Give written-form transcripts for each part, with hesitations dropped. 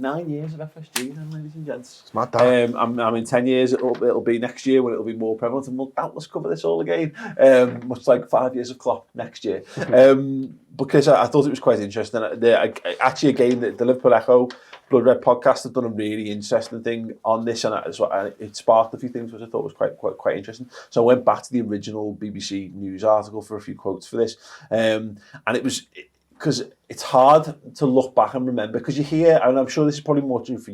9 years of FSG then, ladies and gents. It's mad that. I'm in 10 years, it'll be next year when it'll be more prevalent, and we'll doubtless cover this all again, much like 5 years of Klopp next year. Because I thought it was quite interesting. Actually, again, the Liverpool Echo Blood Red podcast have done a really interesting thing on this, and it sparked a few things which I thought was quite interesting. So I went back to the original BBC News article for a few quotes for this, and it was because it's hard to look back and remember, because you hear, and I'm sure this is probably more true for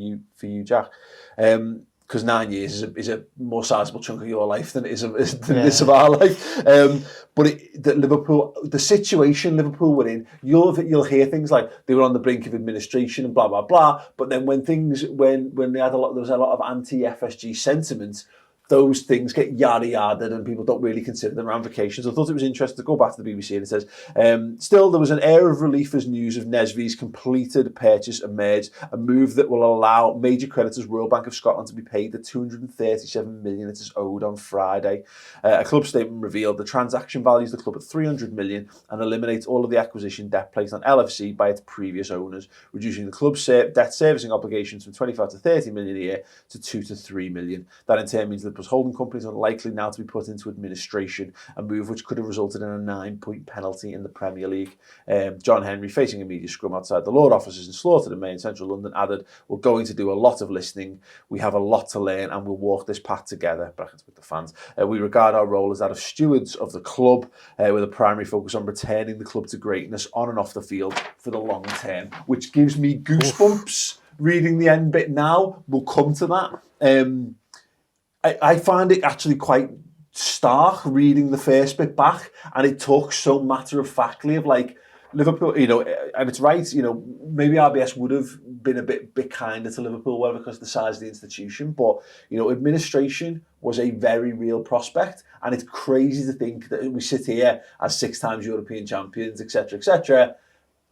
you, Jack. Because 9 years is a more sizable chunk of your life than it is this of our life. But the situation Liverpool were in, you'll hear things like they were on the brink of administration and blah blah blah. But then when there was a lot of anti-FSG sentiment, those things get yada-yada and people don't really consider them ramifications. I thought it was interesting to go back to the BBC, and it says, still there was an air of relief as news of Nesvy's completed purchase emerged, a move that will allow major creditors Royal Bank of Scotland to be paid the $237 million it is owed on Friday. A club statement revealed the transaction values the club at $300 million and eliminates all of the acquisition debt placed on LFC by its previous owners, reducing the club's debt servicing obligations from 25 to 30 million a year to 2 to 3 million. That in turn means that holding companies are likely now to be put into administration, a move which could have resulted in a 9-point penalty in the Premier League. John Henry, facing a media scrum outside the Lord offices in Slaughter and May in central London, added, "We're going to do a lot of listening. We have a lot to learn and we'll walk this path together," brackets with the fans. "We regard our role as that of stewards of the club, with a primary focus on returning the club to greatness on and off the field for the long term," which gives me goosebumps reading the end bit now. We'll come to that. I find it actually quite stark reading the first bit back, and it talks so matter-of-factly of like Liverpool, and it's right, maybe RBS would have been a bit kinder to Liverpool, whether because of the size of the institution, but administration was a very real prospect, and it's crazy to think that we sit here as 6 times European champions, etc.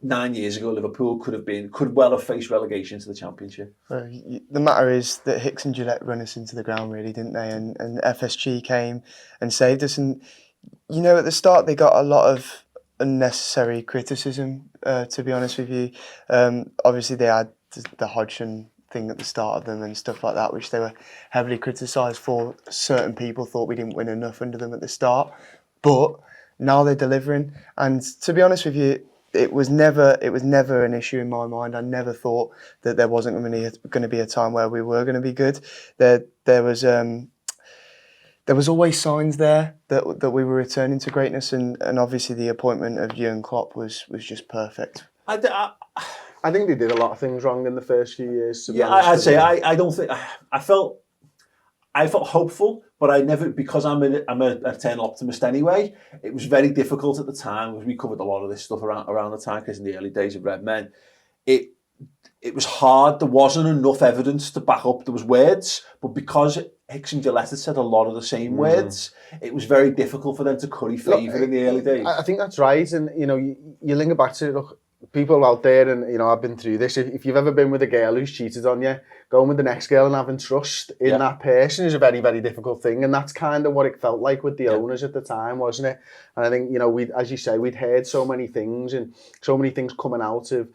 9 years ago, Liverpool could well have faced relegation to the Championship. Well, the matter is that Hicks and Gillette run us into the ground, really, didn't they? And FSG came and saved us. And at the start they got a lot of unnecessary criticism. To be honest with you, obviously they had the Hodgson thing at the start of them and stuff like that, which they were heavily criticised for. Certain people thought we didn't win enough under them at the start, but now they're delivering. And to be honest with you, it was never an issue in my mind. I never thought that there wasn't going to be a time where we were going to be good. There was always signs there that we were returning to greatness, and obviously the appointment of Jurgen Klopp was just perfect. I think they did a lot of things wrong in the first few years. I'd say I don't think I felt hopeful, but I never, because I'm an eternal optimist anyway. It was very difficult at the time, because we covered a lot of this stuff around the time, because in the early days of Redmen, it was hard. There wasn't enough evidence to back up. There was words, but because Hicks and Gillette had said a lot of the same words, it was very difficult for them to curry favour in the early days. I think that's right, and you linger back to, look, people out there, and I've been through this. If you've ever been with a girl who's cheated on you, going with the next girl and having trust in that person is a very, very difficult thing, and that's kind of what it felt like with the owners at the time, wasn't it? And I think we, as you say, we'd heard so many things, and so many things coming out of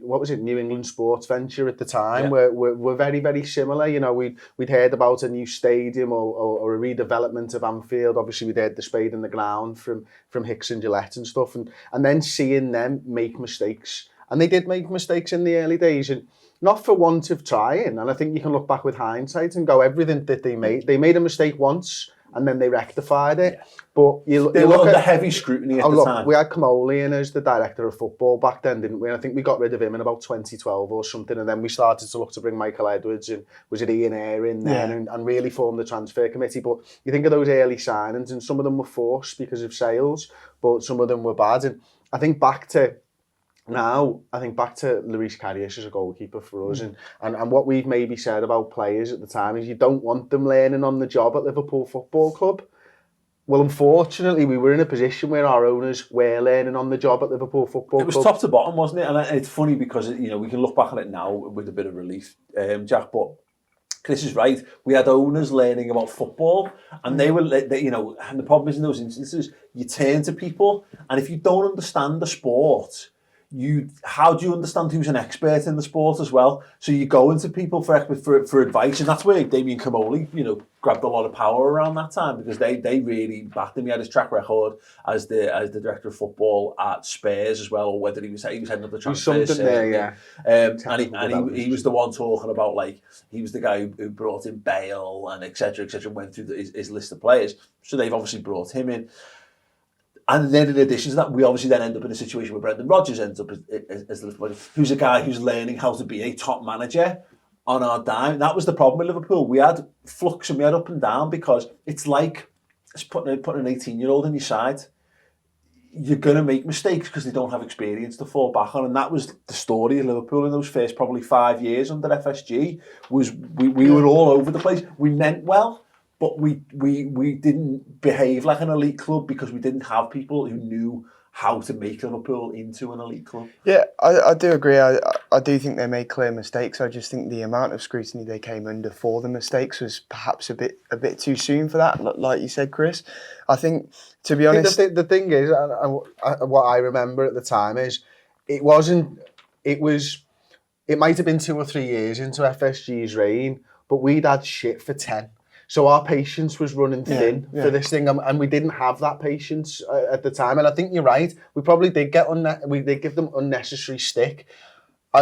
what was it, New England Sports Venture at the time, were very, very similar. We'd heard about a new stadium or a redevelopment of Anfield. Obviously, we'd heard the spade in the ground from Hicks and Gillette and stuff, and then seeing them make mistakes, and they did make mistakes in the early days, and not for want of trying. And I think you can look back with hindsight and go, everything that they made a mistake once, and then they rectified it. But they look at heavy scrutiny at the time. We had Kamoli in as the director of football back then, didn't we? And I think we got rid of him in about 2012 or something, and then we started to look to bring Michael Edwards and was it Ian Eyre in there, and really form the transfer committee. But you think of those early signings, and some of them were forced because of sales, but some of them were bad. And I think back to Luis Karius as a goalkeeper for us, and what we've maybe said about players at the time is you don't want them learning on the job at Liverpool Football Club. Well, unfortunately, we were in a position where our owners were learning on the job at Liverpool Football Club. It was top to bottom, wasn't it? And it's funny because we can look back on it now with a bit of relief, Jack, but Chris is right. We had owners learning about football, and and the problem is in those instances, you turn to people, and if you don't understand the sport, how do you understand who's an expert in the sport as well? So you go into people for advice, and that's where Damien Comolli, grabbed a lot of power around that time, because they really backed him. He had his track record as the director of football at Spurs as well, or whether he was heading up the transfers. Something there, yeah. And he was the one talking about, like, he was the guy who brought in Bale and etc. Went through his list of players. So they've obviously brought him in. And then in addition to that, we obviously then end up in a situation where Brendan Rodgers ends up as who's a guy who's learning how to be a top manager on our dime. That was the problem with Liverpool. We had flux and we had up and down, because it's like putting an 18-year-old in your side. You're going to make mistakes because they don't have experience to fall back on. And that was the story of Liverpool in those first probably 5 years under FSG, was we were all over the place. We meant well, but we didn't behave like an elite club because we didn't have people who knew how to make Liverpool into an elite club. Yeah, I do agree. I do think they made clear mistakes. I just think the amount of scrutiny they came under for the mistakes was perhaps a bit too soon for that, like you said, Chris. I think, to be honest... The thing is, what I remember at the time is, it might have been 2 or 3 years into FSG's reign, but we'd had shit for 10. So our patience was running thin for this thing, and we didn't have that patience at the time. And I think you're right. We probably did give them unnecessary stick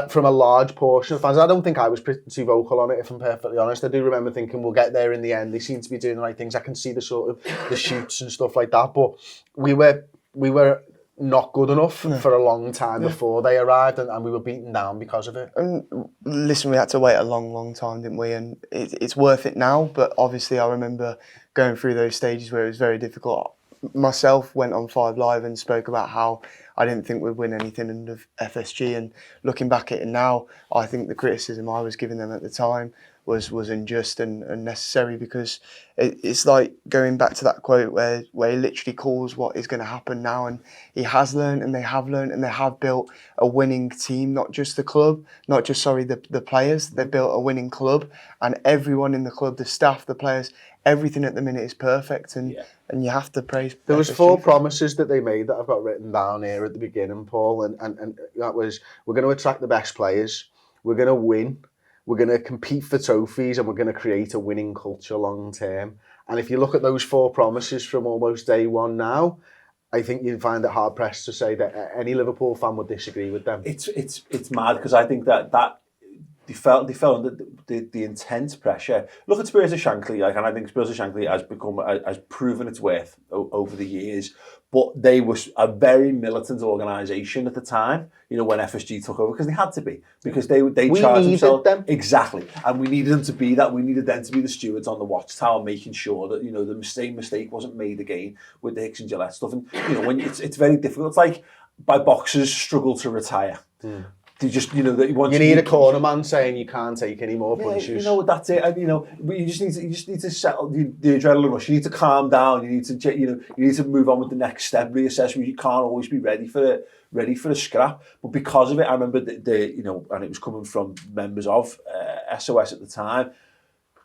from a large portion of fans. I don't think I was too vocal on it, if I'm perfectly honest. I do remember thinking we'll get there in the end. They seem to be doing the right things. I can see the sort of the shoots and stuff like that, but we were not good enough for a long time before they arrived, and we were beaten down because of it. And listen, we had to wait a long time, didn't we? And it's worth it now, but obviously I remember going through those stages where it was very difficult. Myself went on 5 Live and spoke about how I didn't think we'd win anything under FSG, and looking back at it now, I think the criticism I was giving them at the time was unjust and unnecessary, because it's like going back to that quote where he literally calls what is going to happen now, and he has learned, and they have built a winning team, not just the club, not just the players. They've built a winning club, and everyone in the club, the staff, the players, everything at the minute is perfect, and you have to praise. There was 4 promises that they made that I've got written down here at the beginning, Paul, and that was, we're going to attract the best players, we're going to win, we're going to compete for trophies, and we're going to create a winning culture long term. And if you look at those 4 promises from almost day one now, I think you'd find it hard pressed to say that any Liverpool fan would disagree with them. It's mad, because I think that they felt under the intense pressure. Look at Spurs of Shankly, and I think Spurs of Shankly has proven its worth over the years. But they were a very militant organisation at the time, when FSG took over, because they had to be, because they charged themselves. Them. Exactly, and we needed them to be that. We needed them to be the stewards on the watchtower, making sure that the same mistake wasn't made again with the Hicks and Gillette stuff. And when it's very difficult. It's like by boxers struggle to retire. They just, you need a corner man saying you can't take any more punches. That's it. And, you just need to settle the adrenaline rush. You need to calm down. You need to move on with the next step. Reassess. You can't always be ready for a scrap. But because of it, I remember and it was coming from members of SOS at the time,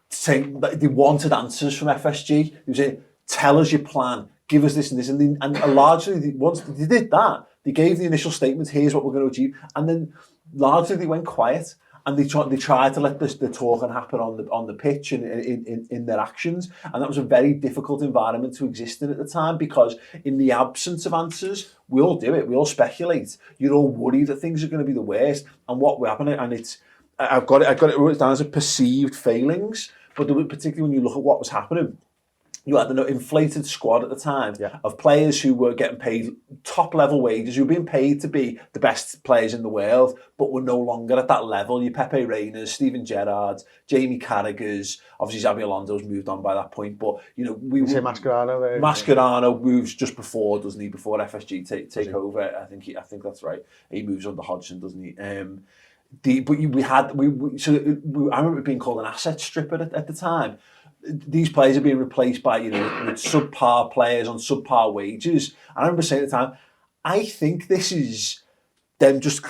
saying that they wanted answers from FSG. They were saying, "Tell us your plan. Give us this and this." And largely, once they did that, they gave the initial statement, here's what we're going to achieve. And then largely they went quiet, and they tried to let the talking happen on the pitch and in their actions. And that was a very difficult environment to exist in at the time, because in the absence of answers, we all do it. We all speculate. You're all worried that things are going to be the worst. And what will happen, and I've got it wrote down as a perceived failings, but particularly when you look at what was happening, you had an inflated squad at the time of players who were getting paid top-level wages, who were being paid to be the best players in the world, but were no longer at that level. Your Pepe Reinas, Steven Gerrard, Jamie Carragher's, obviously Xabi Alonso's moved on by that point, but we say Mascherano there. Mascherano moves just before, doesn't he? Before FSG take over, I think that's right. He moves under Hodgson, doesn't he? I remember it being called an asset stripper at the time. These players are being replaced by, with subpar players on subpar wages. I remember saying at the time, I think this is them just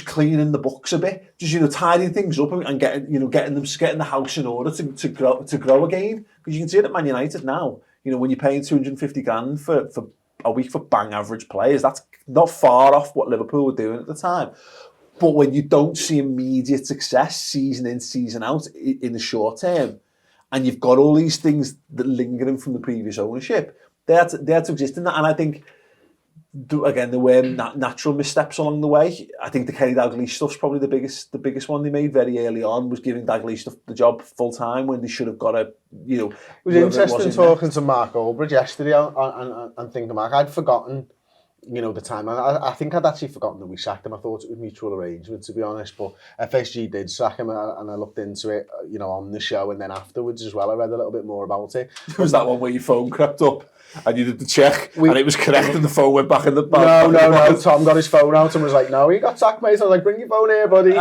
cleaning the books a bit, just tidying things up and getting the house in order to grow again. Because you can see it at Man United now. When you're paying 250 grand for a week for bang average players. That's not far off what Liverpool were doing at the time. But when you don't see immediate success season in, season out in the short term, and you've got all these things that lingering from the previous ownership, they had to exist in that. And I think, again, there were natural missteps along the way. I think the Kenny Dalglish stuff's probably the biggest one they made very early on, was giving Dalglish the job full time when they should have got a, It was interesting talking to Mark Goldbridge yesterday and thinking back. I'd forgotten, the time. I think I'd actually forgotten that we sacked him. I thought it was mutual arrangement, to be honest. But FSG did sack him, and I looked into it, on the show, and then afterwards as well. I read a little bit more about it. Was that one where your phone crept up and you did the check and it was correct and the phone went back in the bag? No. Tom got his phone out and was like, "No, you got sacked, mate." I was like, "Bring your phone here, buddy."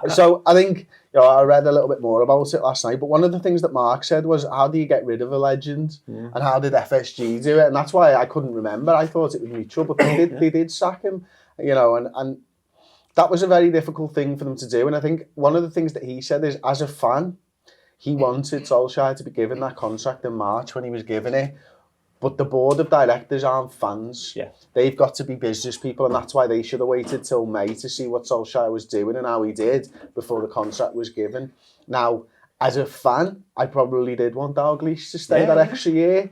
So I think, I read a little bit more about it last night, but one of the things that Mark said was, how do you get rid of a legend? And how did FSG do it? And that's why I couldn't remember. I thought it was mutual, but they did sack him, and that was a very difficult thing for them to do. And I think one of the things that he said is, as a fan, he wanted Solskjaer to be given that contract in March when he was given it. But the board of directors aren't fans. Yeah. They've got to be business people, and that's why they should have waited till May to see what Solskjaer was doing and how he did before the contract was given. Now, as a fan, I probably did want Dalglish to stay that extra year.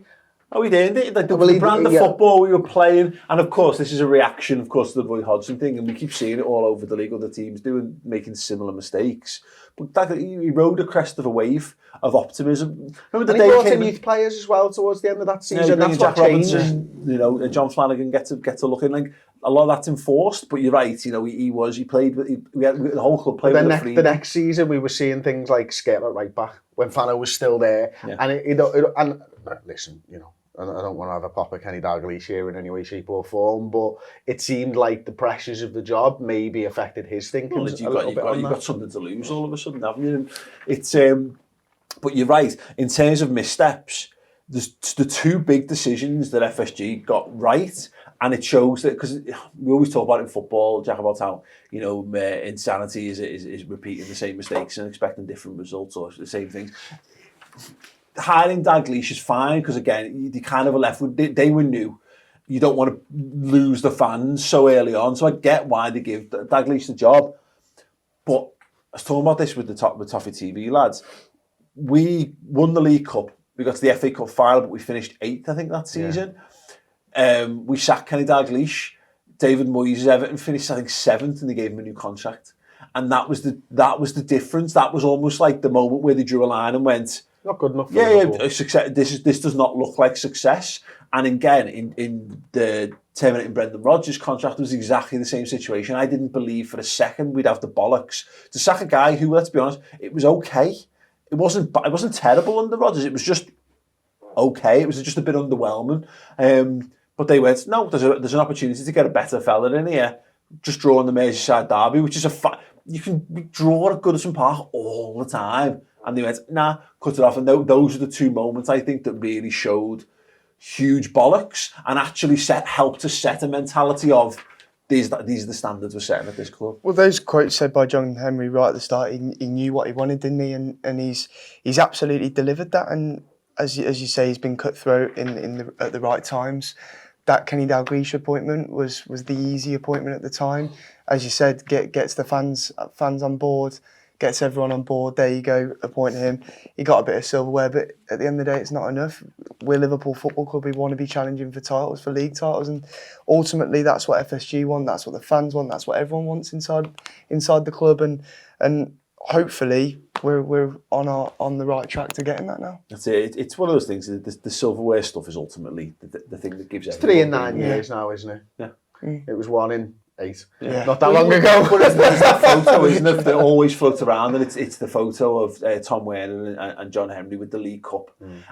Oh, he did. The brand of football we were playing, and of course, this is a reaction, of course, to the Roy Hodgson thing, and we keep seeing it all over the league, other teams making similar mistakes. But he rode a crest of a wave of optimism. Remember the day he brought in youth players as well towards the end of that season. That's what changed. John Flanagan get to look in. Like, a lot of that's enforced, but you're right. He played. The whole club played. The next season, we were seeing things like Skip at right back when Fano was still there, and listen, I don't want to have a pop at Kenny Dalglish here in any way, shape or form, but it seemed like the pressures of the job maybe affected his thinking. Well, you've got something to lose all of a sudden, haven't you? It's but you're right. In terms of missteps, there's the two big decisions that FSG got right, and it shows that, because we always talk about it in football, Jack, about how insanity is repeating the same mistakes and expecting different results or the same things. Hiring Dalglish is fine, because again, they kind of were left with, they were new. You don't want to lose the fans so early on, so I get why they give Dalglish the job. But I was talking about this with Toffee TV lads. We won the League Cup. We got to the FA Cup final, but we finished 8th, I think, that season. We sacked Kenny Dalglish. David Moyes' Everton finished, I think, 7th, and they gave him a new contract. And that was the difference. That was almost like the moment where they drew a line and went, not good enough. Success. This does not look like success. And again, in the terminating Brendan Rodgers contract was exactly the same situation. I didn't believe for a second we'd have the bollocks to sack a guy who, let's be honest, it was okay. It wasn't terrible under Rodgers. It was just okay. It was just a bit underwhelming. But they went, no, there's an opportunity to get a better fella in here. Just drawing the Merseyside derby, which is you can draw at Goodison Park all the time. And they went, nah, cut it off. And those are the two moments, I think, that really showed huge bollocks and actually helped to set a mentality of these are the standards we're setting at this club. Well, those quotes said by John Henry right at the start, he knew what he wanted, didn't he? And he's absolutely delivered that. And as you say, he's been cutthroat at the right times. That Kenny Dalglish appointment was the easy appointment at the time. As you said, gets the fans on board, gets everyone on board. There you go, appoint him. He got a bit of silverware, but at the end of the day, it's not enough. We're Liverpool Football Club. We want to be challenging for titles, for league titles, and ultimately that's what FSG want. That's what the fans want. That's what everyone wants inside the club, and hopefully we're on the right track to getting that now. That's it. It's one of those things. The silverware stuff is ultimately the thing that gives. It's 3 in 9 years now, isn't it? Yeah. It was 1 in 8. Yeah. Not that long ago. But there's that photo, isn't it, that always floats around, and it's the photo of Tom Werner and John Henry with the League Cup,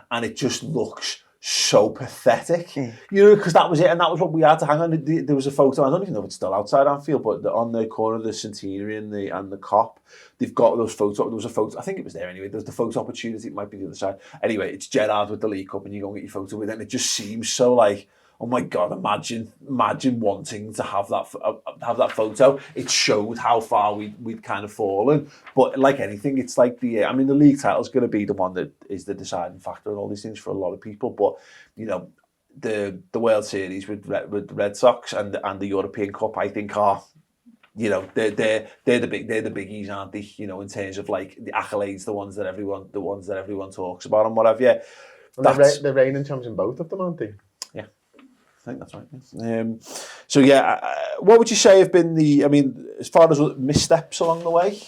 and it just looks so pathetic, because that was it, and that was what we had to hang on. There was a photo, I don't even know if it's still outside Anfield, but on the corner of the Centenary and the Cop, they've got those photos. There was a photo, I think it was there anyway, there's the photo opportunity, it might be the other side. Anyway, it's Gerrard with the League Cup, and you go and get your photo with it, and it just seems so like, oh my God, imagine wanting to have that photo. It showed how far we'd kind of fallen. But like anything, it's like the league title is going to be the one that is the deciding factor in all these things for a lot of people. But, the World Series with the Red Sox and the European Cup, I think are, you know, they're the biggies, aren't they? You know, in terms of like the accolades, the ones that everyone talks about and whatever. Yeah, and they're reigning champions in both of them, aren't they? Yeah, I think that's right. Yeah. So yeah, what would you say have been the? I mean, as far as missteps along the way,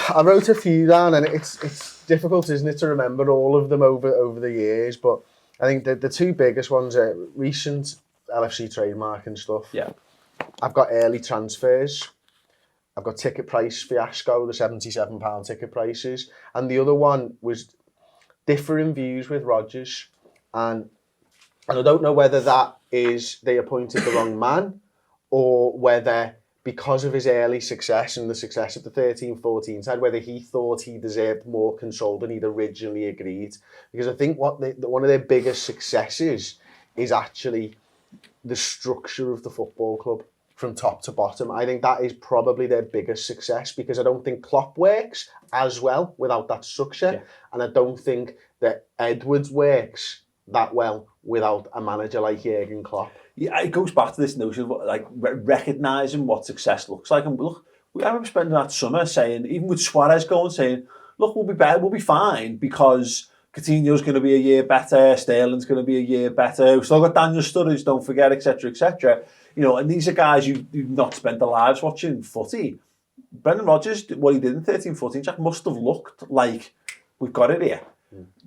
I wrote a few down, and it's difficult, isn't it, to remember all of them over the years. But I think the two biggest ones are recent LFC trademark and stuff. Yeah, I've got early transfers. I've got ticket price fiasco, the £77 ticket prices, and the other one was differing views with Rodgers, and I don't know whether that is they appointed the wrong man, or whether because of his early success and the success of the 13-14 side, whether he thought he deserved more control than he'd originally agreed. Because I think one of their biggest successes is actually the structure of the football club from top to bottom. I think that is probably their biggest success, because I don't think Klopp works as well without that structure. Yeah. And I don't think that Edwards works that well without a manager like Jurgen Klopp. Yeah, it goes back to this notion of like recognising what success looks like. And look, I remember spending that summer saying, even with Suarez going, saying, look, we'll be better, we'll be fine, because Coutinho's going to be a year better, Sterling's going to be a year better, we've still got Daniel Sturridge, don't forget, etc., etc. You know, and these are guys who've not spent their lives watching footy. Brendan Rodgers, what he did in 13-14, Jack, must have looked like, we've got it here.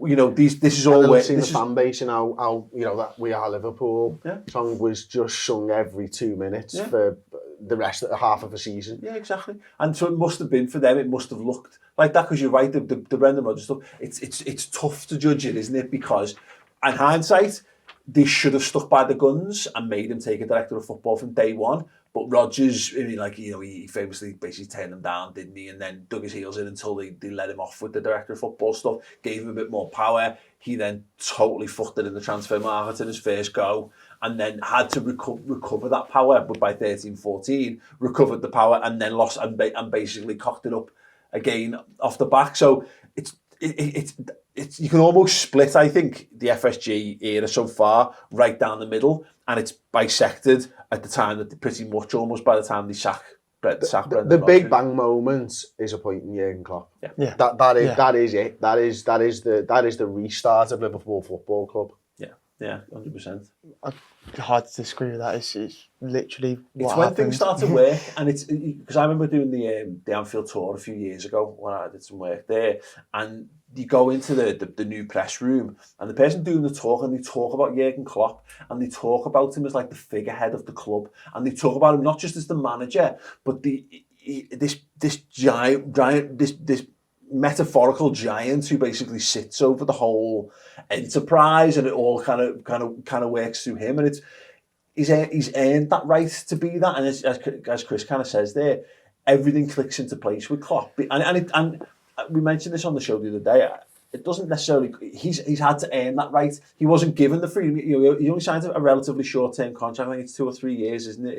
You know, this is all where... the fan base and how you know, that We Are Liverpool song was just sung every 2 minutes for the rest of the half of the season. Yeah, exactly. And so it must have been, for them, it must have looked like that, because you're right, the Brendan Rodgers stuff, it's tough to judge it, isn't it? Because, in hindsight, they should have stuck by the guns and made him take a director of football from day one. But Rodgers, I mean, like, you know, he famously basically turned them down, didn't he? And then dug his heels in until they let him off with the director of football stuff, gave him a bit more power. He then totally fucked it in the transfer market in his first go, and then had to recover that power. But by 13-14, recovered the power and then lost and basically cocked it up again off the back. So it's you can almost split, I think, the FSG era so far right down the middle, and it's bisected at the time that pretty much almost by the time they sack Brendan. The big bang moment is appointing Jurgen Klopp. Yeah. That is it. That is the restart of Liverpool Football Club. Yeah, 100%. Hard to disagree with that. It's literally what it's when happened. things start to work, and it's because I remember doing the Anfield tour a few years ago when I did some work there, and you go into the new press room, and the person doing the talk, and they talk about Jurgen Klopp, and they talk about him as like the figurehead of the club, and they talk about him not just as the manager, but this giant this metaphorical giant who basically sits over the whole enterprise, and it all kind of works through him, and he's earned that right to be that. And as Chris kind of says there, everything clicks into place with Klopp, and we mentioned this on the show the other day. It doesn't necessarily. He's had to earn that right. He wasn't given the freedom. You know, he only signed a relatively short-term contract. I think it's 2 or 3 years, isn't it?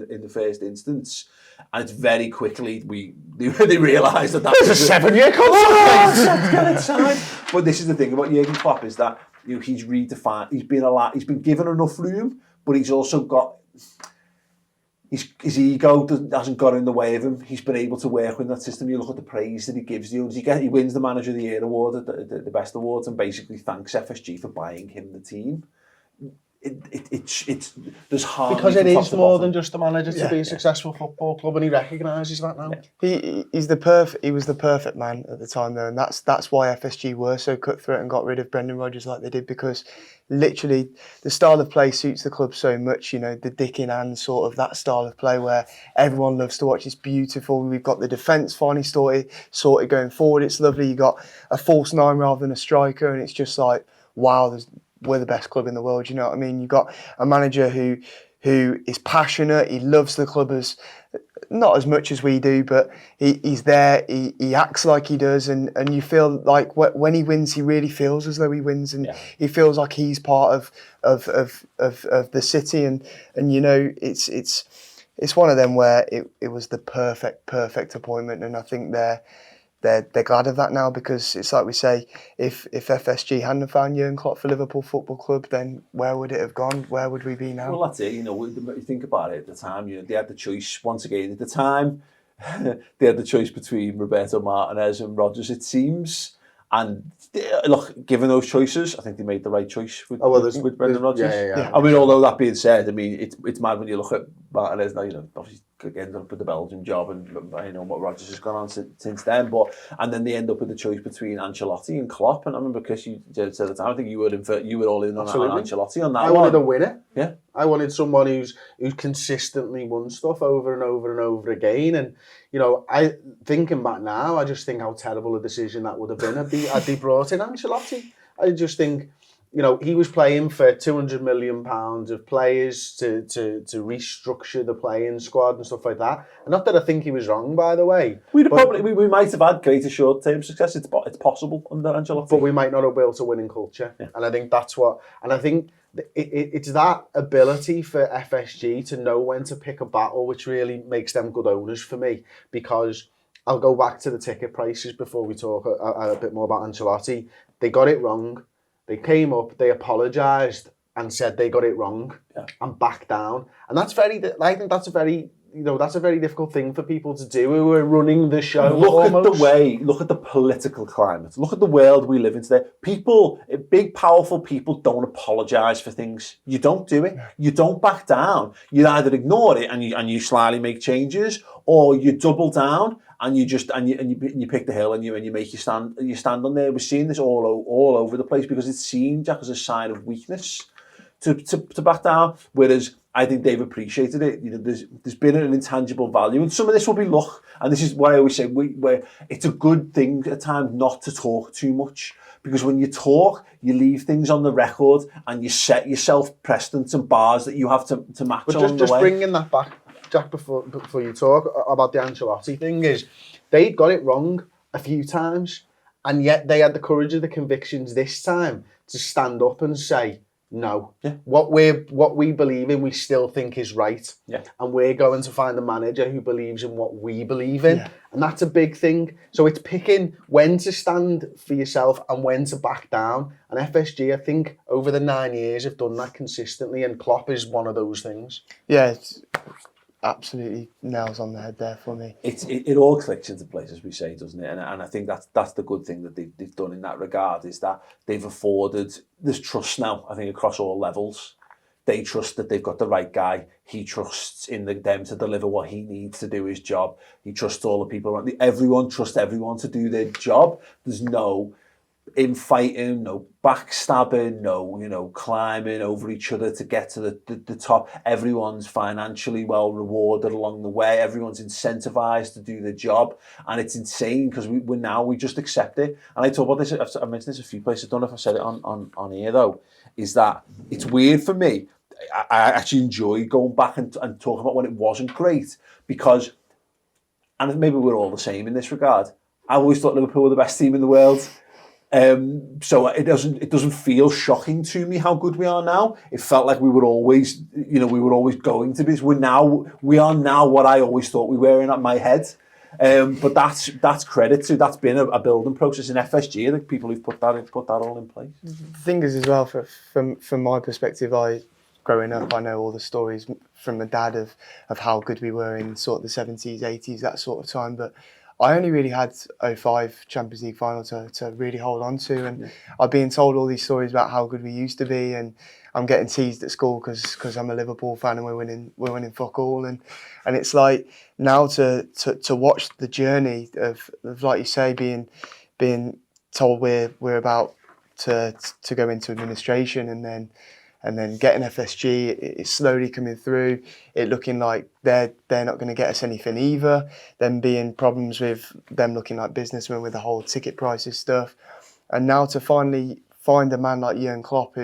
In the first instance, and it's very quickly they realise that was a 7-year contract. Let's get it signed. But this is the thing about Jurgen Klopp, is that, you know, he's redefined. He's been given enough room, but he's also got. His ego hasn't got in the way of him. He's been able to work with that system. You look at the praise that he gives you. He wins the Manager of the Year award, the best awards, and basically thanks FSG for buying him the team. It's there's hardly, because it is more than just a manager to be a successful football club, and he recognises that now. He was the perfect man at the time though, and that's why FSG were so cutthroat and got rid of Brendan Rodgers like they did, because literally the style of play suits the club so much. You know, the dick in hand sort of that style of play where everyone loves to watch. It's beautiful. We've got the defence finally sorted going forward. It's lovely. You got a false nine rather than a striker, and it's just like, wow, we're the best club in the world. You know what I mean? You got a manager who is passionate. He loves the club not as much as we do, but he's there. He acts like he does, and you feel like when he wins, he really feels as though he wins, and he feels like he's part of the city, and you know, it's one of them where it was the perfect appointment, and I think they're glad of that now, because it's like we say, if FSG hadn't found Jurgen Klopp for Liverpool Football Club, then where would it have gone? Where would we be now? Well, that's it. You know, you think about it at the time. You know, they had the choice once again at the time. They had the choice between Roberto Martinez and Rodgers, it seems. And look, given those choices, I think they made the right choice with Brendan Rodgers. Yeah. I mean, although that being said, I mean, it's mad when you look at Martinez now. You know, obviously ended up with the Belgium job, and you know what Rodgers has gone on since then. And then they end up with the choice between Ancelotti and Klopp. And I remember Chris, you said at the time, I think you were all in on Ancelotti on that. I wanted a winner. Yeah. I wanted someone who's consistently won stuff over and over and over again. And you know, I thinking back now, I just think how terrible a decision that would have been had they brought in Ancelotti. I just think, you know, he was playing for £200 million of players to restructure the playing squad and stuff like that. And not that I think he was wrong, by the way. We might have had greater short-term success. It's possible under Ancelotti, but we might not have built a winning culture. Yeah. And I think that's what. And I think it's that ability for FSG to know when to pick a battle, which really makes them good owners for me. Because I'll go back to the ticket prices before we talk a bit more about Ancelotti. They got it wrong. They came up, they apologised and said they got it wrong and backed down. And I think that's a very difficult thing for people to do who are running the show. Look at the political climate. Look at the world we live in today. People, big, powerful people don't apologise for things. You don't do it. You don't back down. You either ignore it and you slightly make changes, or you double down and you pick the hill and you make you stand on there. We're seeing this all over the place because it's seen, Jack, as a sign of weakness to back down. Whereas I think they've appreciated it. You know, there's been an intangible value, and some of this will be luck. And this is why I always say where it's a good thing at times not to talk too much, because when you talk, you leave things on the record and you set yourself precedents and bars that you have to match. But just bringing that back, Jack, before you talk about the Ancelotti thing, is they'd got it wrong a few times, and yet they had the courage of the convictions this time to stand up and say, no, what we believe in, we still think is right. Yeah. And we're going to find a manager who believes in what we believe in. Yeah. And that's a big thing. So it's picking when to stand for yourself and when to back down. And FSG, I think, over the 9 years have done that consistently, and Klopp is one of those things. Yeah, it's absolutely nails on the head there for me. It all clicks into place, as we say, doesn't it? And I think that's the good thing that they've done in that regard, is that they've afforded, there's trust now, I think, across all levels. They trust that they've got the right guy. He trusts in them to deliver what he needs to do his job. He trusts all the people around. Everyone trusts everyone to do their job. There's no infighting, no backstabbing, no climbing over each other to get to the top. Everyone's financially well rewarded along the way. Everyone's incentivized to do their job, and it's insane because we just accept it. And I talk about this. I've mentioned this a few places. I don't know if I said it on here though. Is that it's weird for me. I actually enjoy going back and talking about when it wasn't great, because, and maybe we're all the same in this regard, I always thought Liverpool were the best team in the world. So it doesn't feel shocking to me how good we are now. It felt like we were always going to be. We are now what I always thought we were in my head. But that's credit to, that's been a building process in FSG. The people who've put that all in place. The thing is, as well, from my perspective, growing up, I know all the stories from my dad of how good we were in sort of the 70s, 80s, that sort of time. But I only really had 05 Champions League final to really hold on to, and I've been told all these stories about how good we used to be, and I'm getting teased at school because I'm a Liverpool fan and we're winning fuck all, and it's like now to watch the journey of like you say, being told we're about to go into administration, and then getting FSG, it's slowly coming through, it looking like they're not going to get us anything either, then being problems with them looking like businessmen with the whole ticket prices stuff, and now to finally find a man like Jurgen Klopp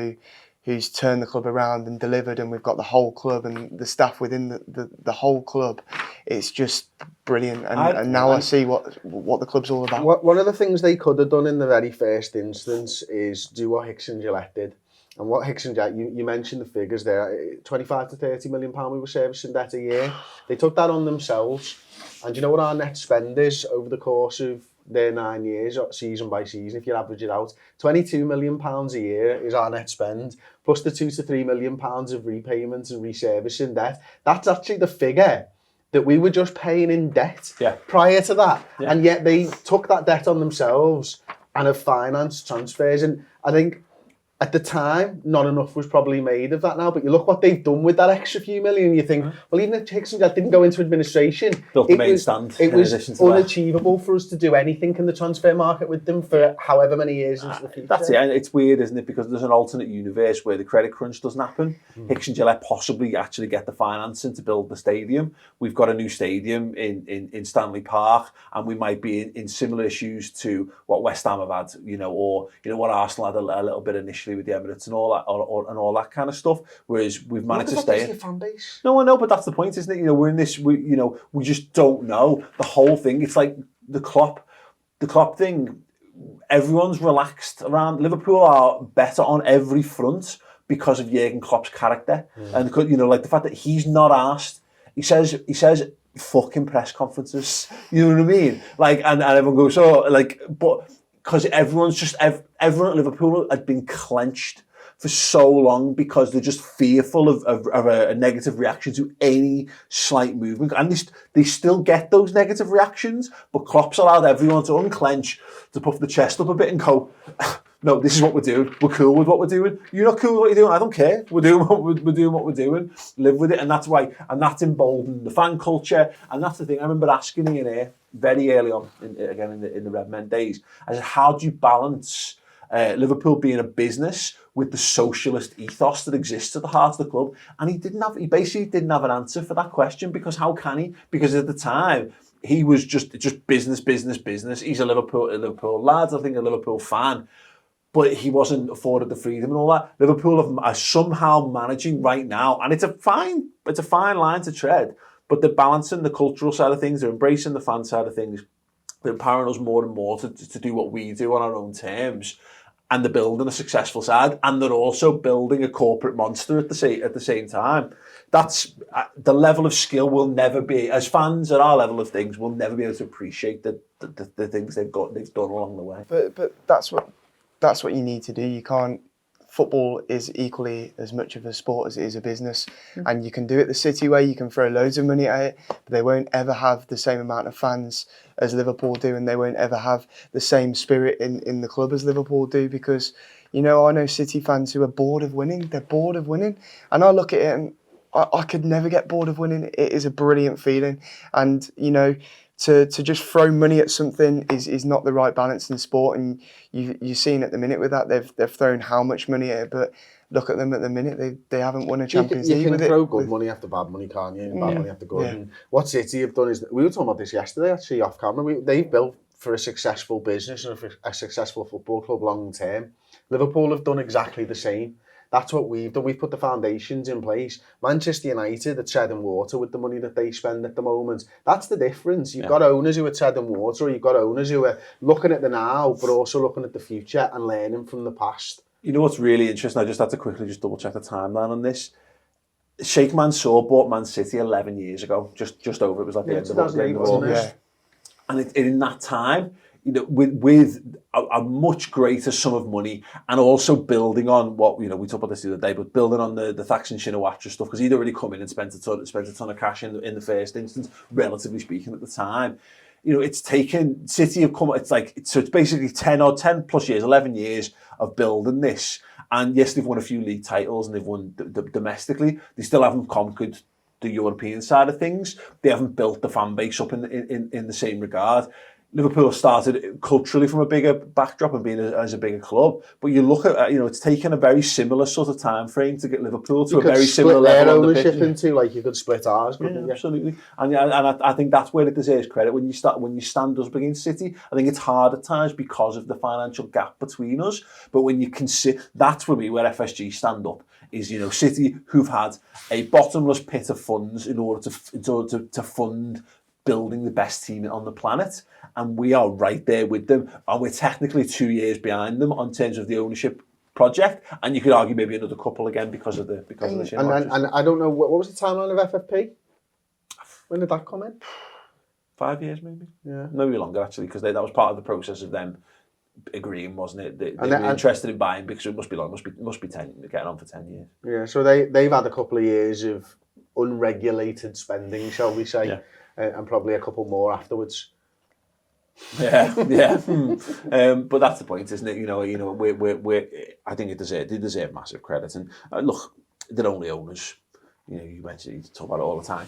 who's turned the club around and delivered, and we've got the whole club and the staff within the whole club. It's just brilliant, and now I see what the club's all about. One of the things they could have done in the very first instance is do what Hicks and Gillette did, And what Hicks and Jet, you mentioned the figures there, 25 to 30 million pound we were servicing debt a year. They took that on themselves. And do you know what our net spend is over the course of their 9 years, season by season, if you average it out? 22 million pounds a year is our net spend, plus the 2 to 3 million pounds of repayments and reservicing debt. That's actually the figure that we were just paying in debt prior to that. Yeah. And yet they took that debt on themselves and have financed transfers. And I think at the time, not enough was probably made of that now, but you look what they've done with that extra few million, and you think, well, even if Hicks and Jet didn't go into administration, it was unachievable for us to do anything in the transfer market with them for however many years into the future. That's it, and it's weird, isn't it? Because there's an alternate universe where the credit crunch doesn't happen. Hicks and Gillette possibly actually get the financing to build the stadium. We've got a new stadium in Stanley Park, and we might be in similar issues to what West Ham have had, or what Arsenal had a little bit initially with the Emirates and all that, and all that kind of stuff. Whereas we've managed to stay. Your fan base? No, I know, but that's the point, isn't it? We're in this. We just don't know the whole thing. It's like the Klopp thing. Everyone's relaxed around. Liverpool are better on every front because of Jurgen Klopp's character, and like the fact that he's not asked. He says fucking press conferences. You know what I mean? Like, and everyone goes, but. Because everyone at Liverpool had been clenched for so long because they're just fearful of a negative reaction to any slight movement. And they still get those negative reactions, but Klopp's allowed everyone to unclench, to puff the chest up a bit and go, no, this is what we're doing. We're cool with what we're doing. You're not cool with what you're doing. I don't care. We're doing what we're doing. Live with it. And that's why, and that's emboldened the fan culture. And that's the thing. I remember asking Ian here very early on, in the Redmen days, I said, how do you balance Liverpool being a business with the socialist ethos that exists at the heart of the club? And he basically didn't have an answer for that question, because how can he? Because at the time, he was just business. He's a Liverpool lad, I think a Liverpool fan. But he wasn't afforded the freedom and all that. Liverpool are somehow managing right now, and it's a fine line to tread, but they're balancing the cultural side of things, they're embracing the fan side of things, they're empowering us more and more to do what we do on our own terms, and they're building a successful side, and they're also building a corporate monster at the same time. That's the level of skill we'll never be, as fans at our level of things, we'll never be able to appreciate the things they've done along the way. But that's what you need to do. You can't. Football is equally as much of a sport as it is a business, and you can do it the City way. You can throw loads of money at it, but they won't ever have the same amount of fans as Liverpool do, and they won't ever have the same spirit in the club as Liverpool do, because I know City fans who are bored of winning. They're bored of winning, and I look at it and I could never get bored of winning. It is a brilliant feeling, and to just throw money at something is not the right balance in sport, and you've seen at the minute with that they've thrown how much money at it, but look at them at the minute, they haven't won a Champions League with it. You can throw good money after bad money, can't you? And bad money after good. Yeah. And what City have done is, we were talking about this yesterday actually off camera, they've built for a successful business and for a successful football club long term. Liverpool have done exactly the same. That's what we've done. We've put the foundations in place. Manchester United are treading water with the money that they spend at the moment. That's the difference. You've got owners who are treading water, or you've got owners who are looking at the now, but also looking at the future and learning from the past. You know what's really interesting? I just had to quickly just double check the timeline on this. Sheikh Mansour bought Man City 11 years ago, just over. It was like the end of August. Yeah. And in that time, with a much greater sum of money, and also building on what we talked about this the other day, but building on the Thaksin Shinawatra stuff, because he'd already come in and spent a ton of cash in the first instance, relatively speaking, at the time. It's taken City have come. It's basically 10 plus years, 11 years of building this. And yes, they've won a few league titles and they've won domestically. They still haven't conquered the European side of things. They haven't built the fan base up in the same regard. Liverpool started culturally from a bigger backdrop and being as a bigger club, but you look at it's taken a very similar sort of time frame to get Liverpool to a very similar level on the pitch. Into like you could split ours, couldn't you? Absolutely, and I think that's where it deserves credit. When you stand us against City, I think it's hard at times because of the financial gap between us. But when you consider, that's for me where FSG stand up is City, who've had a bottomless pit of funds in order to fund building the best team on the planet, and we are right there with them, and we're technically 2 years behind them in terms of the ownership project, and you could argue maybe another couple again because of the shin marches. And I don't know, what was the timeline of FFP? When did that come in? 5 years maybe. Yeah, maybe longer actually, because that was part of the process of them agreeing, wasn't it? They were and interested in buying because it must be long, must be 10, getting on for 10 years. Yeah, so they've had a couple of years of unregulated spending, shall we say, and probably a couple more afterwards. Yeah. But that's the point, isn't it? I think they deserve massive credit, and look, they're only owners. You mentioned, you talk about it all the time.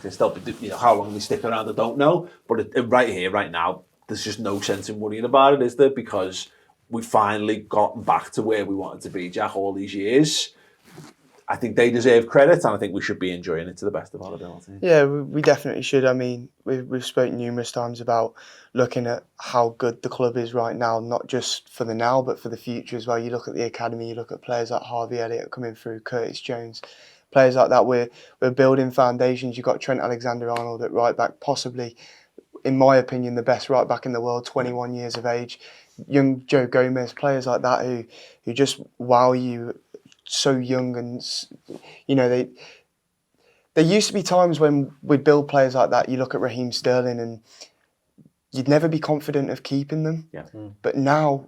How long they stick around, I don't know. But right here, right now, there's just no sense in worrying about it, is there? Because we finally gotten back to where we wanted to be, Jack, all these years. I think they deserve credit, and I think we should be enjoying it to the best of our ability. Yeah, we definitely should. I mean, we've spoken numerous times about looking at how good the club is right now, not just for the now, but for the future as well. You look at the academy, you look at players like Harvey Elliott coming through, Curtis Jones, players like that. We're building foundations. You've got Trent Alexander-Arnold at right back, possibly, in my opinion, the best right back in the world, 21 years of age. Young Joe Gomez, players like that who just wow you, so young. And there used to be times when we'd build players like that. You look at Raheem Sterling and you'd never be confident of keeping them. Yeah. But now,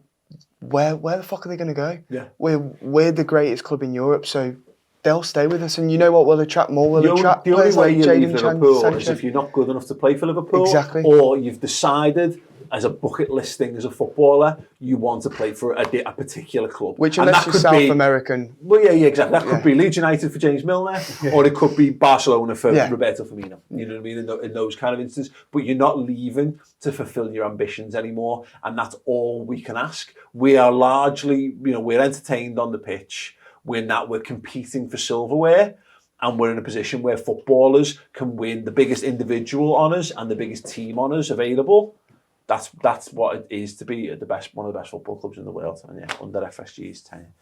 where the fuck are they going to go? Yeah. We're the greatest club in Europe, so they'll stay with us. And you know what? We'll attract more. We'll attract the only players way like you leave Jadon Liverpool Sancho. is if you're not good enough to play for Liverpool. Exactly. Or you've decided, as a bucket list thing as a footballer, you want to play for a particular club. Which, unless you're South American... Well, yeah, exactly. That could be Leeds United for James Milner, or it could be Barcelona for Roberto Firmino. You know what I mean? In those kind of instances. But you're not leaving to fulfil your ambitions anymore, and that's all we can ask. We are largely, we're entertained on the pitch. We're competing for silverware, and we're in a position where footballers can win the biggest individual honours and the biggest team honours available. That's what it is to be one of the best football clubs in the world, and under FSG's tenure.